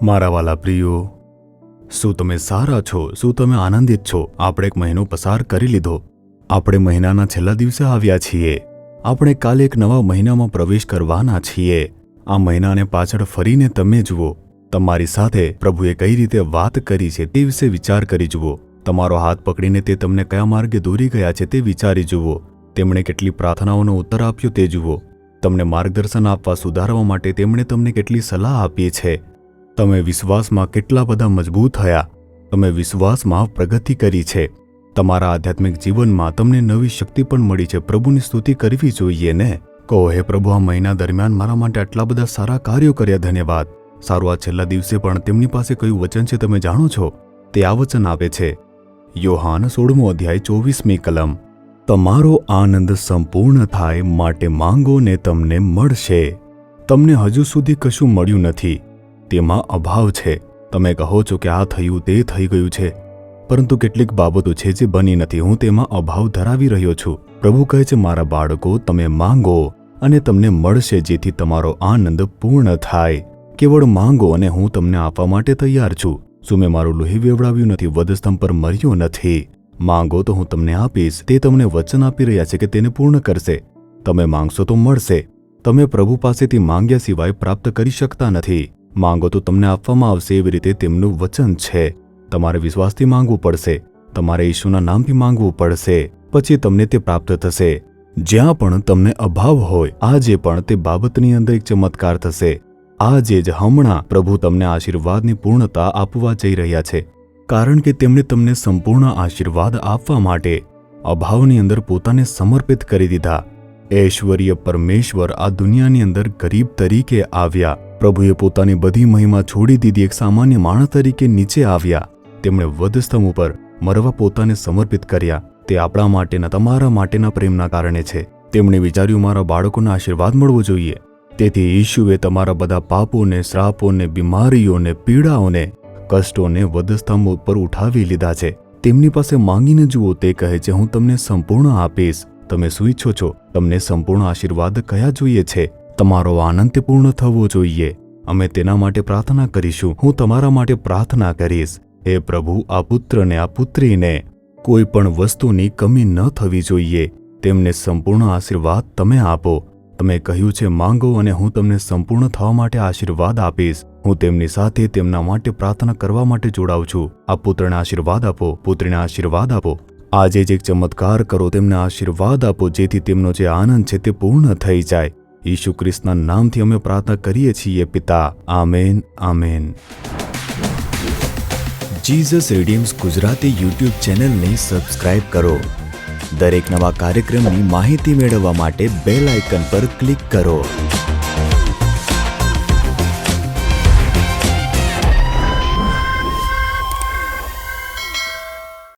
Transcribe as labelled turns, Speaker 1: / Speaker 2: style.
Speaker 1: મારા વાલા પ્રિયો, શું તમે સારા છો? શું તમે આનંદિત છો? આપણે એક મહિનો પસાર કરી લીધો. આપણે મહિનાના છેલ્લા દિવસે આવ્યા છીએ. આપણે કાલે એક નવા મહિનામાં પ્રવેશ કરવાના છીએ. આ મહિનાને પાછળ ફરીને તમે જુઓ. તમારી સાથે પ્રભુએ કઈ રીતે વાત કરી છે તે વિશે વિચાર કરી જુઓ. તમારો હાથ પકડીને તે તમને કયા માર્ગે દોરી ગયા છે તે વિચારી જુઓ. તેમણે કેટલી પ્રાર્થનાઓનો ઉત્તર આપ્યો તે જુઓ. તમને માર્ગદર્શન આપવા સુધારવા માટે તેમણે તમને કેટલી સલાહ આપી છે. તમે વિશ્વાસમાં કેટલા બધા મજબૂત થયા. તમે વિશ્વાસમાં પ્રગતિ કરી છે. તમારા આધ્યાત્મિક જીવનમાં તમને નવી શક્તિ પણ મળી છે. પ્રભુની સ્તુતિ કરવી જોઈએ ને. કહો, હે પ્રભુ, આ મહિના દરમિયાન મારા માટે આટલા બધા સારા કાર્યો કર્યા, ધન્યવાદ. સારું, આ છેલ્લા દિવસે પણ તેમની પાસે કયું વચન છે તમે જાણો છો? તે આ વચન આપે છે, યોહાન 16મો અધ્યાય 24મી કલમ, તમારો આનંદ સંપૂર્ણ થાય માટે માંગો ને તમને મળશે. તમને હજુ સુધી કશું મળ્યું નથી, તેમાં અભાવ છે. તમે કહો છો કે આ થયું, તે થઈ ગયું છે, પરંતુ કેટલીક બાબતો છે જે બની નથી. હું તેમાં અભાવ ધરાવી રહ્યો છું. પ્રભુ કહે છે, મારા બાળકો, તમે માંગો અને તમને મળશે, જેથી તમારો આનંદ પૂર્ણ થાય. કેવળ માંગો અને હું તમને આપવા માટે તૈયાર છું. શું મેં મારું લોહી વેવડાવ્યું નથી? વધસ્તંભ પર મર્યો નથી. માંગો તો હું તમને આપીશ. તે તમને વચન આપી રહ્યા છે કે તેને પૂર્ણ કરશે. તમે માંગશો તો મળશે. તમે પ્રભુ પાસેથી માંગ્યા સિવાય પ્રાપ્ત કરી શકતા નથી. માંગો તો તમને આપવામાં આવશે, એવી રીતે તેમનું વચન છે. તમારે વિશ્વાસથી માંગવું પડશે. તમારે ઈશુના નામથી માંગવું પડશે. પછી તમને તે પ્રાપ્ત થશે. જ્યાં પણ તમને અભાવ હોય, આજે પણ તે બાબતની અંદર એક ચમત્કાર થશે. આજે જ હમણાં પ્રભુ તમને આશીર્વાદની પૂર્ણતા આપવા જઈ રહ્યા છે, કારણ કે તેમણે તમને સંપૂર્ણ આશીર્વાદ આપવા માટે અભાવની અંદર પોતાને સમર્પિત કરી દીધા. ઐશ્વર્ય પરમેશ્વર આ દુનિયાની અંદર ગરીબ તરીકે આવ્યા. પ્રભુએ પોતાની બધી મહિમા છોડી દીધી. એક સામાન્ય માણસ તરીકે નીચે આવ્યા. તેમણે વધસ્તંભ ઉપર મરવા પોતાને સમર્પિત કર્યા. તે આપણા માટેના, તમારા માટેના પ્રેમના કારણે છે. તેમણે વિચાર્યું, મારા બાળકોને આશીર્વાદ મળવો જોઈએ. તેથી ઈશુએ તમારા બધા પાપોને, શ્રાપોને, બીમારીઓને, પીડાઓને, કષ્ટોને વધસ્તંભ ઉપર ઉઠાવી લીધા છે. તેમની પાસે માંગીને જુઓ. તે કહે છે, હું તમને સંપૂર્ણ આપીશ. તમે શું ઈચ્છો છો? તમને સંપૂર્ણ આશીર્વાદ કયા જોઈએ છે? તમારો આનંદ પૂર્ણ થવો જોઈએ. અમે તેના માટે પ્રાર્થના કરીશું. હું તમારા માટે પ્રાર્થના કરીશ. હે પ્રભુ, આ પુત્રને, આ પુત્રીને કોઈ પણ વસ્તુની કમી ન થવી જોઈએ. તેમને સંપૂર્ણ આશીર્વાદ તમે આપો. તમે કહ્યું છે, માંગો અને હું તમને સંપૂર્ણ થવા માટે આશીર્વાદ આપીશ. હું તેમની સાથે તેમના માટે પ્રાર્થના કરવા માટે જોડાઉં છું. આ પુત્રને આશીર્વાદ આપો, પુત્રીને આશીર્વાદ આપો. આજે જ એક ચમત્કાર કરો, તેમને આશીર્વાદ આપો, જેથી તેમનો જે આનંદ છે તે પૂર્ણ થઈ જાય. ઈસુ ખ્રિસ્તના નામથી અમે પ્રાર્થના કરીએ છીએ, પિતા. Amen, amen. Jesus redeems Gujarati YouTube ચેનલને સબસ્ક્રાઇબ કરો. દરેક નવા કાર્યક્રમની માહિતી મેળવવા માટે બેલ આઇકન પર ક્લિક કરો.